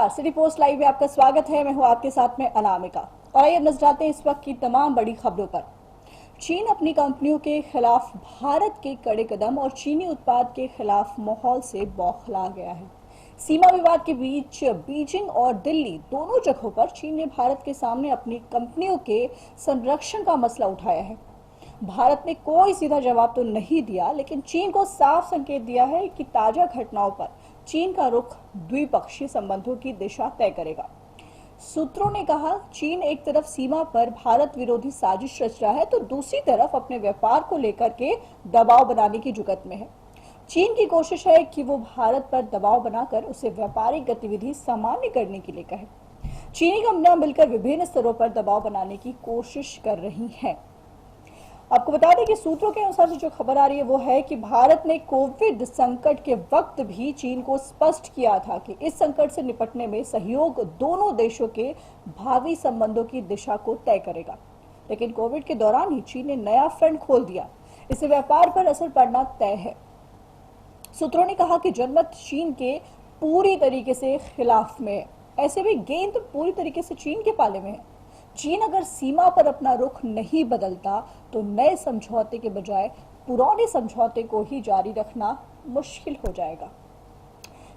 नमस्कार, city post live में आपका स्वागत है। मैं हूं आपके साथ में अनामिका और आइए अब नजर डालते हैं इस वक्त की तमाम बड़ी खबरों पर। चीन अपनी कंपनियों के खिलाफ भारत के कड़े कदम और चीनी उत्पाद के खिलाफ माहौल से बौखला गया है। सीमा विवाद के बीच बीजिंग और दिल्ली दोनों जगहों पर चीन ने भारत के सामने अपनी कंपनियों के संरक्षण का मसला उठाया है। भारत ने कोई सीधा जवाब तो नहीं दिया, लेकिन चीन को साफ संकेत दिया है कि ताजा घटनाओं पर चीन का रुख द्विपक्षीय संबंधों की दिशा तय करेगा। सूत्रों ने कहा, चीन एक तरफ सीमा पर भारत विरोधी साजिश रच रहा है तो दूसरी तरफ अपने व्यापार को लेकर के दबाव बनाने की जुगत में है। चीन की कोशिश है कि वो भारत पर दबाव बनाकर उसे व्यापारिक गतिविधि सामान्य करने के लिए कहे। चीनी कंपनियां मिलकर विभिन्न स्तरों पर दबाव बनाने की कोशिश कर रही हैं। आपको बता दें कि सूत्रों के अनुसार जो खबर आ रही है वो है कि भारत ने कोविड संकट के वक्त भी चीन को स्पष्ट किया था कि इस संकट से निपटने में सहयोग दोनों देशों के भावी संबंधों की दिशा को तय करेगा। लेकिन कोविड के दौरान ही चीन ने नया फ्रंट खोल दिया, इससे व्यापार पर असर पड़ना तय है। सूत्रों ने कहा कि जनमत चीन के पूरी तरीके से खिलाफ में है, ऐसे भी गेंद पूरी तरीके से चीन के पाले में है। चीन अगर सीमा पर अपना रुख नहीं बदलता तो नए समझौते के बजाय पुराने समझौते को ही जारी रखना मुश्किल हो जाएगा।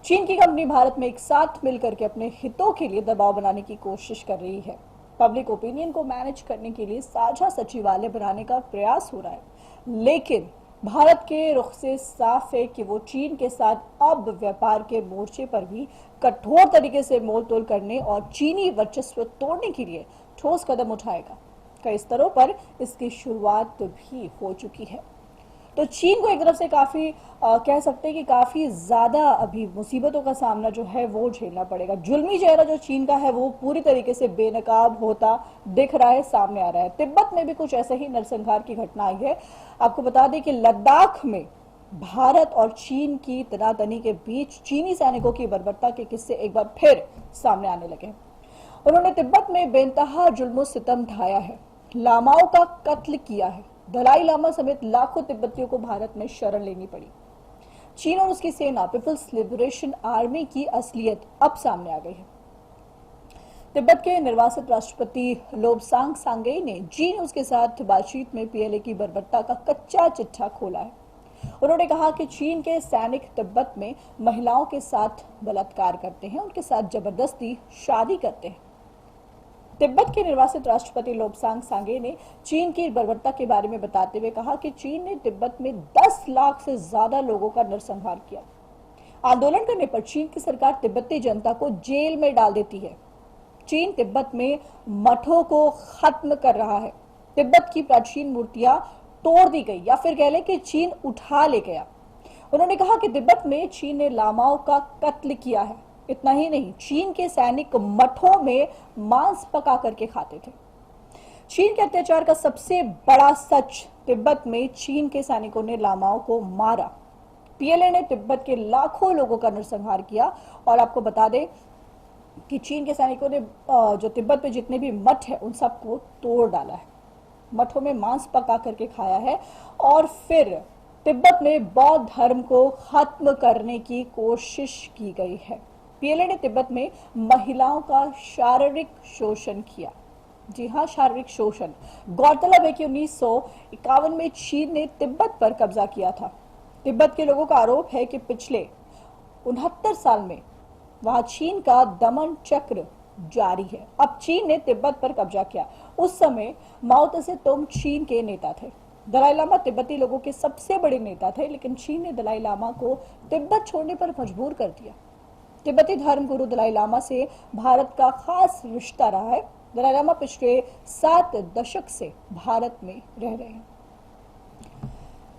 चीन की कंपनी भारत में एक साथ मिलकर के अपने हितों के लिए दबाव बनाने की कोशिश कर रही है। पब्लिक ओपिनियन को मैनेज करने के लिए साझा सचिवालय बनाने का प्रयास हो रहा है, लेकिन भारत के रुख से साफ है कि वो चीन के साथ अब व्यापार के मोर्चे पर भी कठोर तरीके से मोल तोल करने और चीनी वर्चस्व तोड़ने के लिए ठोस कदम उठाएगा। कई स्तरों पर इसकी शुरुआत भी हो चुकी है। तो चीन को एक तरफ से काफी कह सकते हैं कि काफी ज्यादा अभी मुसीबतों का सामना जो है वो झेलना पड़ेगा। जुल्मी चेहरा जो चीन का है वो पूरी तरीके से बेनकाब होता दिख रहा है, सामने आ रहा है। तिब्बत में भी कुछ ऐसे ही नरसंहार की घटना आई है। आपको बता दें कि लद्दाख में भारत और चीन की तनातनी के बीच चीनी सैनिकों की बर्बरता के किस्से एक बार फिर सामने आने लगे। उन्होंने तिब्बत में बेनतहा जुल्म सितम ढाया है, लामाओं का कत्ल किया है। दलाई लामा समेत लाखों तिब्बतियों को भारत में शरण लेनी पड़ी। चीन और उसकी सेना पीपल्स लिबरेशन आर्मी की असलियत अब सामने आ गई है। तिब्बत के निर्वासित राष्ट्रपति लोबसांग सांगे ने जी न्यूज के साथ बातचीत में पीएलए की बर्बरता का कच्चा चिट्ठा खोला है। उन्होंने कहा कि चीन के सैनिक तिब्बत में महिलाओं के साथ बलात्कार करते हैं, उनके साथ जबरदस्ती शादी करते हैं। तिब्बत के निर्वासित राष्ट्रपति लोबसांग सांगे ने चीन की बर्बरता के बारे में बताते हुए कहा कि चीन ने तिब्बत में 10 लाख से ज्यादा लोगों का नरसंहार किया। आंदोलन करने पर चीन की सरकार तिब्बती जनता को जेल में डाल देती है। चीन तिब्बत में मठों को खत्म कर रहा है। तिब्बत की प्राचीन मूर्तियां तोड़ दी गई, या फिर कह लें कि चीन उठा ले गया। उन्होंने कहा कि तिब्बत में चीन ने लामाओं का कत्ल किया है। इतना ही नहीं, चीन के सैनिक मठों में मांस पका करके खाते थे। चीन के अत्याचार का सबसे बड़ा सच, तिब्बत में चीन के सैनिकों ने लामाओं को मारा। पीएलए ने तिब्बत के लाखों लोगों का नरसंहार किया और आपको बता दें कि चीन के सैनिकों ने जो तिब्बत में जितने भी मठ है उन सबको तोड़ डाला है, मठों में मांस पका करके खाया है और फिर तिब्बत में बौद्ध धर्म को खत्म करने की कोशिश की गई है। पीएलए ने तिब्बत में महिलाओं का शारीरिक शोषण किया। जी हाँ, शारीरिक शोषण। गौरतलब है कि 1951 में चीन ने तिब्बत पर कब्जा किया था। तिब्बत के लोगों का आरोप है कि पिछले 69 साल में वहां चीन का दमन चक्र जारी है। अब चीन ने तिब्बत पर कब्जा किया। उस समय माओ त्से तुंग चीन के नेता थे। दलाई लामा तिब्बती लोगों के सबसे बड़े नेता थे, लेकिन चीन ने दलाई लामा को तिब्बत छोड़ने पर मजबूर कर दिया। तिब्बती धर्म गुरु दलाई लामा से भारत का खास रिश्ता रहा है। दलाई लामा पिछले 7 दशक से भारत में रह रहे हैं।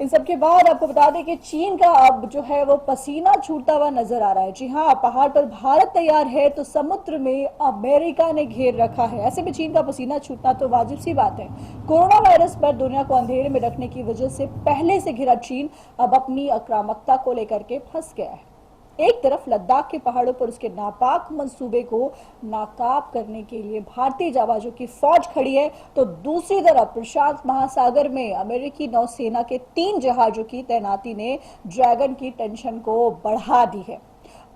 इन सबके बाद आपको बता दें कि चीन का अब जो है वो पसीना छूटता हुआ नजर आ रहा है। जी हाँ, पहाड़ पर भारत तैयार है तो समुद्र में अमेरिका ने घेर रखा है। ऐसे में चीन का पसीना छूटना तो वाजिब सी बात है। कोरोना वायरस पर दुनिया को अंधेरे में रखने की वजह से पहले से घिरा चीन अब अपनी आक्रामकता को लेकर के फंस गया है। एक तरफ लद्दाख के पहाड़ों पर उसके नापाक मंसूबे को नाकाब करने के लिए भारतीय जाबाजों की फौज खड़ी है, तो दूसरी तरफ प्रशांत महासागर में अमेरिकी नौसेना के 3 जहाजों की तैनाती ने ड्रैगन की टेंशन को बढ़ा दी है।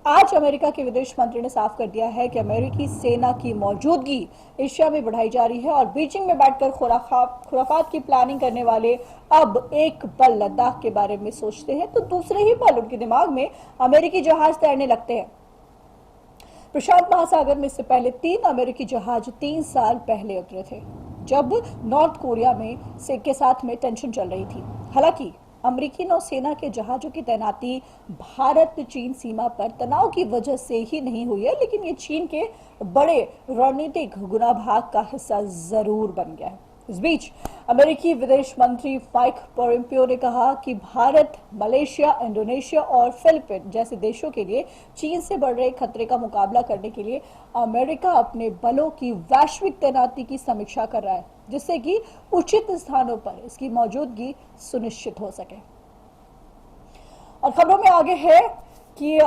आज अमेरिका के विदेश मंत्री ने साफ कर दिया है कि अमेरिकी सेना की मौजूदगी एशिया में बढ़ाई जा रही है और बीजिंग में बैठकर खुराफात की प्लानिंग करने वाले अब एक पल लद्दाख के बारे में सोचते हैं तो दूसरे ही पल उनके दिमाग में अमेरिकी जहाज तैरने लगते हैं। प्रशांत महासागर में इससे पहले 3 अमेरिकी जहाज 3 साल पहले उतरे थे जब नॉर्थ कोरिया के साथ में टेंशन चल रही थी। हालांकि अमेरिकी नौसेना के जहाजों की तैनाती भारत चीन सीमा पर तनाव की वजह से ही नहीं हुई है, लेकिन ये चीन के बड़े रणनीतिक गुणाभाग का हिस्सा जरूर बन गया है। इस बीच अमेरिकी विदेश मंत्री माइक पोम्पियो ने कहा कि भारत, मलेशिया, इंडोनेशिया और फिलीपींस जैसे देशों के लिए चीन से बढ़ रहे खतरे का मुकाबला करने के लिए अमेरिका अपने बलों की वैश्विक तैनाती की समीक्षा कर रहा है, जिससे कि उचित स्थानों पर इसकी मौजूदगी सुनिश्चित हो सके। और खबरों में आगे है कि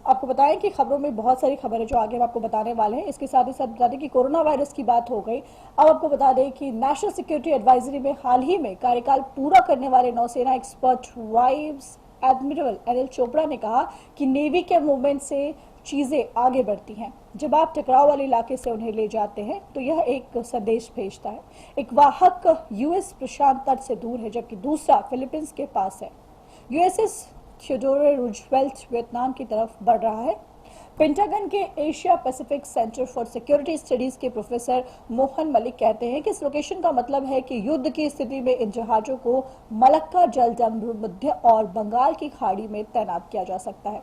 आपको बताएं कि खबरों में बहुत सारी खबरें जो आगे हम आपको बताने वाले हैं। इसके साथ ही साथ बता दें कि कोरोना वायरस की बात हो गई। अब आपको बता दें कि नेशनल सिक्योरिटी एडवाइजरी में हाल ही में कार्यकाल पूरा करने वाले नौसेना expert vice admiral Anil Chopra ने कहा कि नेवी के मूवमेंट से चीजें आगे बढ़ती हैं। जब आप टकराव वाले इलाके से उन्हें ले जाते हैं तो यह एक संदेश भेजता है। एक वाहक यूएस प्रशांत तट से दूर है जबकि दूसरा फिलीपींस के पास है। यूएसएस थियोडोर रूजवेल्ट वियतनाम की तरफ बढ़ रहा है। पेंटागन के Asia Pacific centre for security studies के प्रोफेसर मोहन मलिक कहते हैं कि इस लोकेशन का मतलब है कि युद्ध की स्थिति में इन जहाजों को मलक्का जलसंधि और बंगाल की खाड़ी में तैनात किया जा सकता है।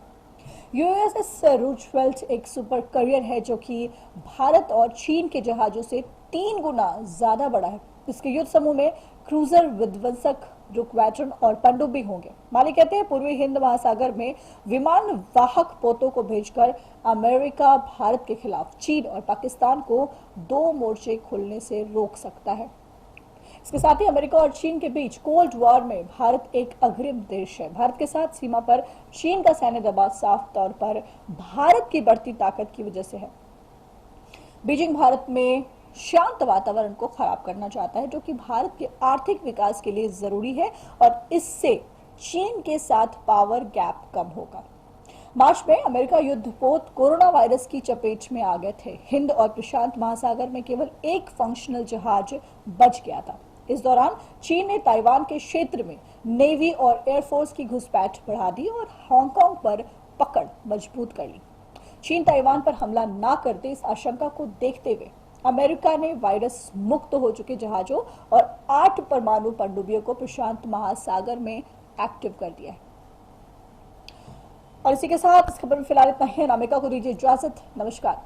यूएसएस रूजवेल्ट एक सुपर करियर है जो कि भारत और चीन के जहाजों से 3 गुना ज्यादा बड़ा है। इसके युद्ध समूह में क्रूजर, विध्वंसक, रुकवैटरन और पनडुब्बी होंगे। मालिक कहते हैं पूर्वी हिंद महासागर में विमान वाहक पोतों को भेजकर अमेरिका भारत के खिलाफ चीन और पाकिस्तान को 2 मोर्चे खोलने से रोक सकता है। इसके साथ ही अमेरिका और चीन के बीच कोल्ड वॉर में भारत एक अग्रिम देश है। भारत के साथ सीमा पर चीन का सैन्य दबाव साफ तौर पर भारत की बढ़ती ताकत की वजह से है। बीजिंग भारत में शांत वातावरण को खराब करना चाहता है जो कि भारत के आर्थिक विकास के लिए जरूरी है और इससे चीन के साथ पावर गैप कम होगा। मार्च में अमेरिका युद्धपोत कोरोना वायरस की चपेट में आ गए थे। हिंद और प्रशांत महासागर में केवल एक फंक्शनल जहाज बच गया था। इस दौरान चीन ने ताइवान के क्षेत्र में नेवी और एयरफोर्स की घुसपैठ बढ़ा दी और हांगकांग पर पकड़ मजबूत कर ली। चीन ताइवान पर हमला न करते इस आशंका को देखते हुए अमेरिका ने वायरस मुक्त हो चुके जहाजों और 8 परमाणु पनडुब्बियों को प्रशांत महासागर में एक्टिव कर दिया है। और इसी के साथ इस खबर में फिलहाल इतना ही। अनामिका को दीजिए इजाजत। नमस्कार।